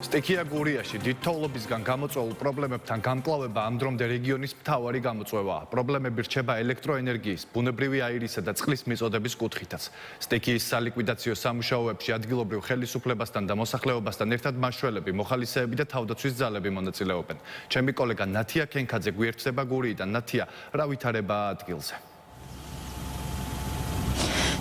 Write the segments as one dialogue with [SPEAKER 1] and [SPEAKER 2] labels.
[SPEAKER 1] სტიქია გურიაში დიდ თოვლობისგან გამოწვეულ პრობლემებთან გამკლავება ამ დრომდე რეგიონის მთავარი გამოწვევაა. პრობლემები რჩება ელექტროენერგიის, ბუნებრივი აირისა და წყლის მიწოდების კუთხითაც. სტიქიის სალიკვიდაციო სამუშაოებში ადგილობრივ ხელისუფლებასთან და მოსახლეობასთან ერთად მაშველები, მოხალისეები და თავდაცვის ძალები მონაწილეობენ. ჩემი კოლეგა ნათია კენქაძე გვიერთდება გურიიდან. ნათია, რა ვითარებაა ადგილზე?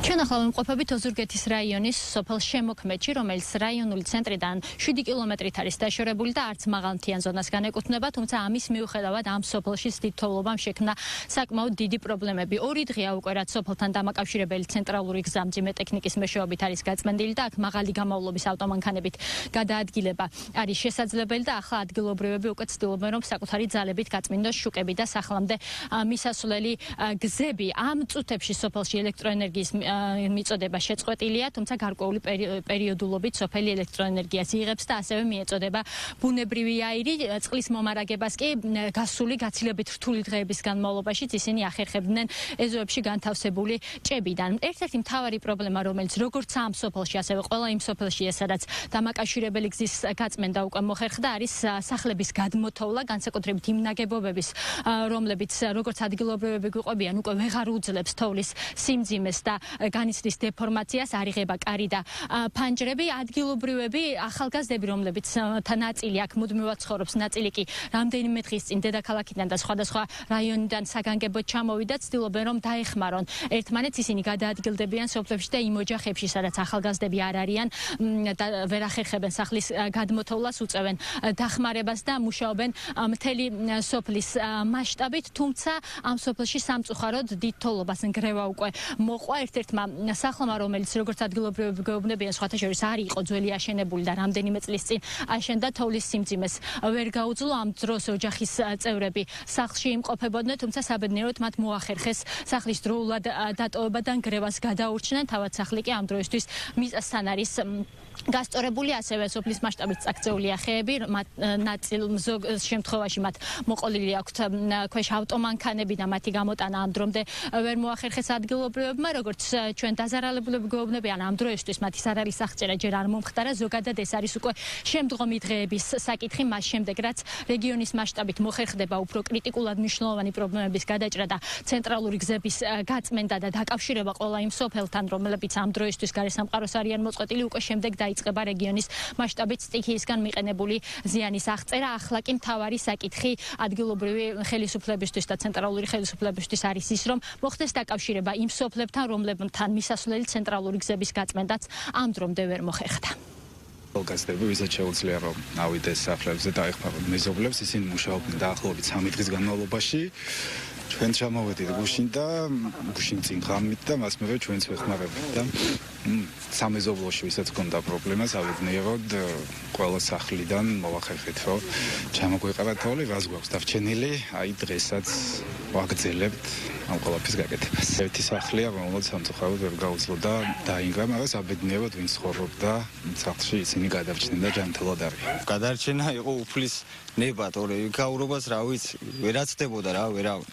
[SPEAKER 2] ჩვენ ახლა ვიმყოფებით ოზურგეთის რაიონის სოფელ შემოქმედში, რომელიც რაიონული ცენტრიდან 7 კილომეტრით არის დაშორებული და არც მაღალმთიან ზონას განეკუთვნება, თუმცა ამის მიუხედავად ამ სოფელში დიდ თოვლობამ შექმნა საკმაოდ დიდი პრობლემები. 2 დღეა უკვე რაც სოფელთან დამაკავშირებელი ცენტრალური გზა მძიმე ტექნიკის მეშვეობით არის გაწმენდილი და აქ მაღალი გამოვლობის ავტომანქანებით გადაადგილება არის შესაძლებელი და ახლა ადგილობრივები უკვე ცდილობენ, რომ საკუთარი ძალებით გაწმინდოს შუკები და სახლამდე მისასვლელი გზები. ამ წუთებში სოფელში ელექტროენერგიის მიწოდება შეწყვეტილია, თუმცა გარკვეული პერიოდულობით სოფელი ელექტროენერგიას იღებს და ასევე მიეწოდება ბუნებრივი აირი. წყლის მომარაგებას კი გასული გაცილებით რთული დღეების განმავლობაში ისინი ახერხებდნენ ეზოებში განთავსებული ჭებიდან. ერთ-ერთი მთავარი პრობლემა, რომელიც როგორც ამ სოფელში, ასევე ყველა იმ სოფელშია, სადაც დამაკავშირებელი გზის გაწმენდა უკვე მოხერხდა, არის სახლების გადმოთოვლა, განსაკუთრებით იმ ნაგებობების, რომლებიც როგორც ადგილობრივები გვიყვებიან, უკვე ვეღარ უძლებს თოვლის სიმძიმეს და განიცდის დეფორმაციას, არიღება კარი და ფანჯრები. ადგილობრივები, ახალგაზრდები, რომლებიც ნაწილი აქ მუდმივად ცხოვრობს, ნაწილი კი რამდენიმე დღის წინ დედაქალაქიდან და სხვადასხვა რაიონიდან საგანგებოდ ჩამოვიდა, ცდილობენ რომ დაეხმარონ ერთმანეთს. ისინი გადაადგილდებიან სოფლებში და იმ ოჯახებში, სადაც ახალგაზრდები არ არიან და ვერ ახერხებენ სახლის გადმოთოვლას, უწევენ დახმარებას და მუშაობენ მთელი სოფლის მასშტაბით, თუმცა ამ სოფელში სამწუხაროდ დიდ თოვლობას ნგრევა უკვე მოყვა. ერთ-ერთმა სახლმა, რომელიც როგორც ადგილობრივები გვეუბნებიან, სხვათა შორის არ იყო ძველი აშენებული და რამდენიმე წლის წინ აშენდა, თოვლის სიმძიმეს ვერ გაუძლო. ამ დროს ოჯახის წევრები სახლში იმყოფებოდნენ, თუმცა საბედნიეროდ მათ მოახერხეს სახლის დროულად დატოვება და ნგრევას გადაურჩნენ. თავად სახლი კი ამ დროისთვის მიწასთან არის გასწორებული, ასევე სოფლის მასშტაბით წაქცეულია ხეები, ნაწილ ზოგ შემთხვევაში მათ მოყოლილი აქვთ ქვეშ ავტომანქანები და მათი გამოტანა ამ დრომდე ვერ მოახერხეს ადგილობრივებმა. როგორც ჩვენ დაზარალებულები გვეუბნებიან, ამ დროისთვის მათ ის არ არის აღწერა, ჯერ არ მომხდარა, ზოგადად ეს არის უკვე შემდგომი დღეების საკითხი, მას შემდეგ რაც რეგიონის მასშტაბით მოხერხდება უფრო კრიტიკულად მნიშვნელოვანი პრობლემების გადაჭრა და ცენტრალური გზების გაწმენდა და დაკავშირება ყველა იმ სოფელთან, რომლებიც ამ დროისთვის გარესამყაროს არიან მოწყვეტილი, უკვე შემდეგ დაიწყება რეგიონის მასშტაბით სტიქიისგან მიყენებული ზიანის აღწერა. ახლა კი მთავარი საკითხი ადგილობრივი ხელისუფლებისთვის და ცენტრალური ხელისუფლებისთვის არის ის, რომ მოხდეს დაკავშირება იმ სოფლებთან, რომლებთან მისასვლელი ცენტრალური გზების გაწმენდაც ამ დრომდე ვერ მოხერხდა.
[SPEAKER 3] ახალგაზრდები, ვისაც შეუძლია რომ ავიდეს სახლებზე და ეხმარონ მეზობლებს, ისინი მუშაობდნენ დაახლოებით 3 დღის განმავლობაში. ჩვენ ჩამოვედით გუშინ და გუშინ წინ ღამით და მას მერე ჩვენც ვეხმარებთ და სამეზობლოში ვისაც ჰქონდა პრობლემა, ავიდნიეროდ ყველა სახლიდან მოვახერხეთ, რომ ჩამოგვეყარა თოვლი, რას გვაქვს დარჩენილი, აი დღესაც ვაგრძელებთ ამ ყველაფრის გაკეთებას. ერთი სახლია, რომელიც სამწუხაროდ ვერ გაუძლო და დაინგრა, მაგრამ საბედნიეროდ ვინც ცხოვრობდა სახლში, ისინი გადარჩნენ და ჯანმრთელად არიან.
[SPEAKER 4] გადარჩენა იყო უფლის ნება, თორე იქაურობას რა ვიცი, ვერაცდებოდა რა, ვერავინ.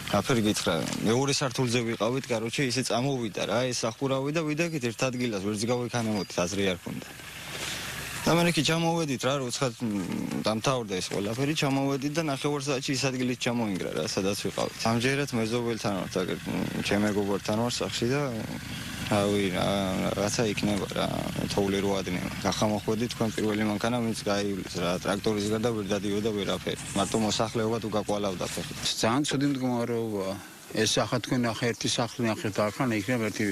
[SPEAKER 4] აფერი გითხრა, მეორე სართულზე ვიყავით, კაროჩე ისე წამოვიდა რა, ეს სახურავი და ვიდაგით ერთ ადგილას, ვერც გავიქანემოთ, აზრი არ ქონდა. და მე კი ჩამოვედით რა, როცა დამთავრდა ეს ყველაფერი, ჩამოვედით და 9 საათში ის ადგილით ჩამოინგრა რა, სადაც ვიყავით. ამჯერად მეზობელთან ვარ, ჩემ მეგობართან ვარ სახლში და რავი, რაღაცა იქნება რა, თოვლი რო ადნევა. გახამოხვედი თქვენ პირველი მანქანა, ვინც გაივლის რა, ტრაქტორის გარდა ვერ დადიოდა ვერაფერი. მარტო მოსახლეობა თუ გაყვალავდა ფეხით.
[SPEAKER 5] ძალიან ცუდი მდგომარეობაა. ეს ახლა თქვენ ნახე ერთი სახლი ნახეთ ახლა იქნება ერთი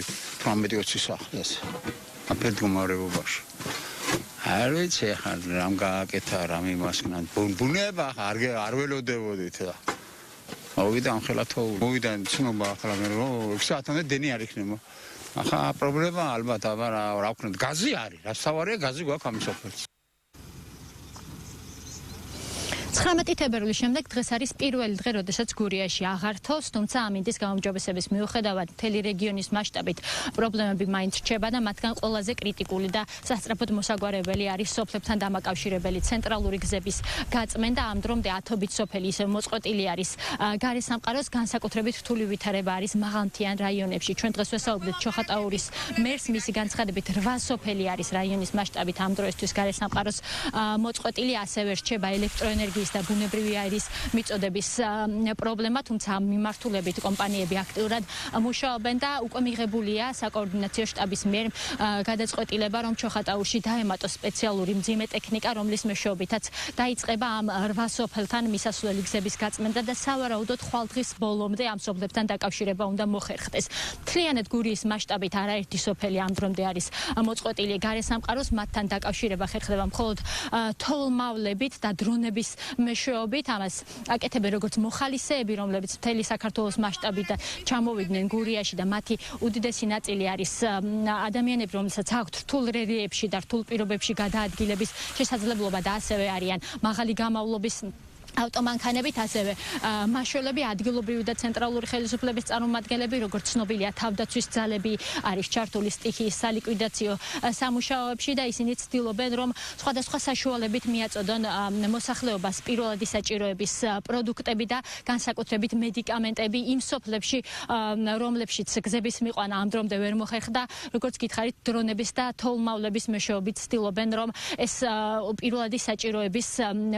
[SPEAKER 5] 18-20 სახლი ეს. აფერ მდგომარეობაში. არ ვიცი ახლა რამ გააკეთა, რამ იმასკნა. ბუნება ახლა არ ველოდებოდით რა. მოვიდა ამ ხელა თოვლი. მოვიდა ცნობა ახლა მე რომ 6 საათამდე დენი არ იქნება. ახლა პრობლემა ალბათ აბა რა ვქნათ, გაზი არის, რა სავარია გაზი გვაქვს ამ სოფელში.
[SPEAKER 2] 19 თებერვლის შემდეგ დღეს არის პირველი დღე, როდესაც გურიაში აღართოს, თუმცა ამინდის გაუმჯობესების მიუხედავად მთელი რეგიონის მასშტაბით პრობლემები მაინც რჩება და მათგან ყველაზე კრიტიკული და სასწრაფოდ მოსაგვარებელი არის სოფლებთან დამაკავშირებელი ცენტრალური გზების გაწმენდა. ამ დრომდე ათობით სოფელი ისევ მოწყვეტილი არის. გარესამყაროს განსაკუთრებით რთული ვითარება არის მაღალმთიან რაიონებში. ჩვენ დღეს ვესაუბრეთ ჩოხატაურის მერს, მისი განცხადებით 8 სოფელი არის რაიონის მასშტაბით ამ დროისთვის გარესამყაროს მოწყვეტილი, ასევე რჩება ელექტროენერგიის და ბუნებრივი აირის მიწოდების პრობლემა, თუმცა ამ მიმართულებით კომპანიები აქტიურად მუშაობენ და უკვე მიღებულია საკოორდინაციო შტაბის მიერ გადაწყვეტილება, რომ ჩოხატაურში დაემატოს სპეციალური მძიმე ტექნიკა, რომლის მეშვეობითაც დაიწყება ამ 8 სოფელთან მისასვლელი გზების გაწმენდა და სავარაუდოდ ხვალდღის ბოლომდე ამ სოფლებთან დაკავშირება უნდა მოხერხდეს. მთლიანად გურიის მასშტაბით არაერთი სოფელი ამ დრომდე არის მოწყვეტილი გარესამყაროს, მათთან დაკავშირება ხერხდება მხოლოდ თოვლმავლებით და დრონების მეშვეობით. ამას აკეთებენ როგორც მოხალისეები, რომლებიც მთელი საქართველოს მასშტაბით ჩამოვიდნენ გურიაში და მათი უდიდესი ნაწილი არის ადამიანები, რომელსაც აქვთ რთულ რელიეფში და რთულ პირობებში გადაადგილების შესაძლებლობა და ასევე არიან მაღალი გამავლობის ავტომანქანებით, ასევე მაშველები, ადგილობრივი და ცენტრალური ხელისუფლების წარმომადგენლები, როგორც ცნობილია, თავდაცვის ძალები არის ჩართული სტიქიის სალიკვიდაციო სამუშაოებში და ისინი ცდილობენ, რომ სხვადასხვა საშუალებით მიაწოდონ მოსახლეობას პირველადი საჭიროების პროდუქტები და განსაკუთრებით მედიკამენტები იმ სოფლებში, რომლებშიც გზების მიყვანა ამ დრომდე ვერ მოხერხდა. როგორც გითხარით, დრონების და თოვლმავლების მეშვეობით ცდილობენ, რომ ეს პირველადი საჭიროების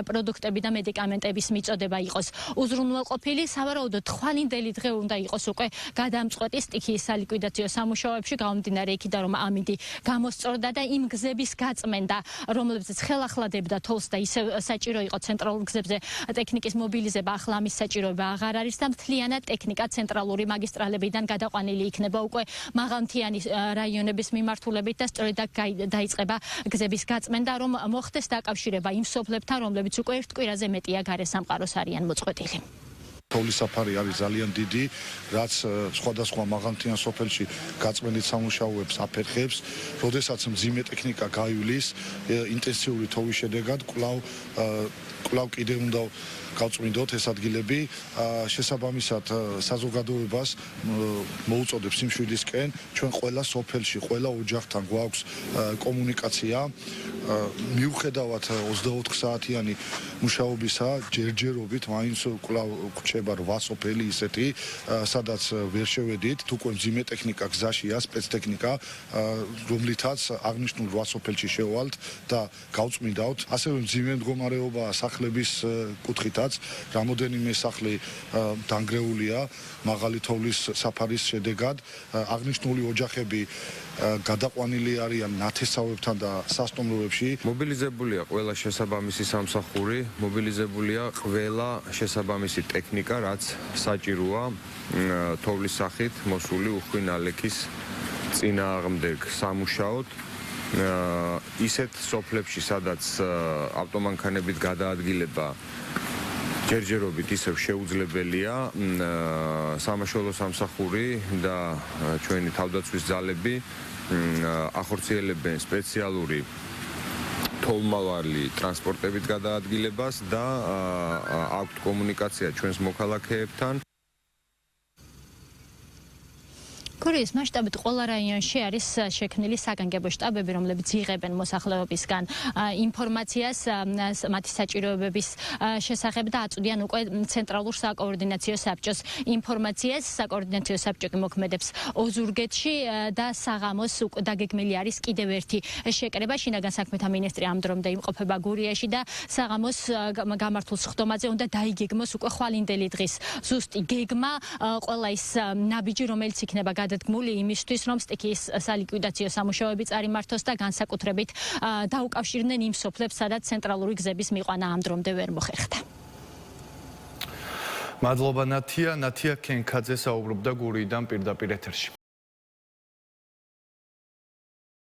[SPEAKER 2] პროდუქტები და მედიკამენტები მიწოდება იყოს უზრუნველყოფილი. სავარაუდოდ ხვალინდელი დღე უნდა იყოს უკვე გადამწყვეტი სტიქიის სალიკვიდაციო სამუშაოებში, გამომდინარე იქიდან, რომ ამინდი გამოსწორდა და იმ გზების გაწმენდა, რომლებზეც ხელახლა თოლს და ისევ საჭირო იყო ცენტრალურ გზებზე ტექნიკის მობილიზება, ახლა ამის საჭიროება აღარ არის და მთლიანად ტექნიკა ცენტრალური მაგისტრალებიდან გადაყვანილი იქნება უკვე მაღალმთიანი რაიონების მიმართულებით და სწორედ დაიწყება გზების გაწმენდა, რომ მოხდეს დაკავშირება იმ სოფლებთან, რომლებიც უკვე ერთ კვირაზე მეტია გარესამყაროს არიან მოწყვეტილი.
[SPEAKER 6] თოვლის საფარი არის ძალიან დიდი, რაც სხვადასხვა მაღალმთიან სოფელში გაწმენდით სამუშაოებს აფერხებს. როდესაც მძიმე ტექნიკა გაივლის, ინტენსიური თოვლის შედეგად კვლავ კიდე უნდა გავწმინდოთ ეს ადგილები. შესაბამისად საზოგადოებას მოუწოდებს სიმშვიდისკენ, ჩვენ ყველა სოფელში, ყველა ოჯახთან გვაქვს კომუნიკაცია. მიუხედავად 24 საათიანი მუშაობისა, ჯერჯერობით მაინც კვლავ გვჭება 8 სოფელი ისეთი, სადაც ვერ შევედით, უკვე მძიმე ტექნიკა გზაშია, სპეცტექნიკა, რომლითაც აღნიშნულ 8 სოფელში შევალთ და გავწმინდავთ. ასევე მძიმე მდგომარეობაა სახლების კუთხითაც, რამოდენიმე სახლი დანგრეულია მაღალი თოვლის საფარის შედეგად. აღნიშნული ოჯახები გადაყვანილი არიან ნათესავებთან და სასტუმროებში.
[SPEAKER 7] მობილიზებულია ყველა შესაბამისი სამსახური, მობილიზებულია ყველა შესაბამისი ტექნიკა, რაც საჭიროა თოვლის სახით მოსული უხვი ნალექის წინააღმდეგ სამუშაოდ. ისეთ სოფლებში, სადაც ავტომანქანებით გადაადგილება ჯერჯერობით ისევ შეუძლებელია, სამაშველო სამსახური და ჩვენი თავდაცვის ძალები ახორციელებენ სპეციალური თოვლმავალი ტრანსპორტებით გადაადგილებას და აქვთ კომუნიკაცია ჩვენს მოქალაქეებთან. გურიის მასშტაბით ყველა რაიონში არის შექმნილი საგანგებო შტაბები, რომლებიც იღებენ მოსახლეობისგან ინფორმაციას მათი საჭიროებების შესახებ და აწვდიან უკვე ცენტრალურ საკოორდინაციო საბჭოს ინფორმაციას. საკოორდინაციო საბჭო მოქმედებს ოზურგეთში და საღამოს დაგეგმილი არის კიდევ ერთი შეკრება. შინაგან საქმეთა მინისტრი ამ დრომდე იმყოფება გურიაში და საღამოს გამართულ სხდომაზე უნდა დაიგეგმოს უკვე ხვალინდელი დღის ზუსტი გეგმა, ყველა ის ნაბიჯი, რომელიც იქნება გადადგმული იმისთვის, რომ სტიქიის სალიკვიდაციო სამუშაოები წარიმართოს და განსაკუთრებით დაუკავშირდნენ იმ სოფლებს, სადაც ცენტრალური გზების მიყვანა ამ დრომდე ვერ მოხერხდა.
[SPEAKER 1] მადლობა ნათია. ნათია კენკაძე საუბრობდა გურიიდან პირდაპირ ეთერში.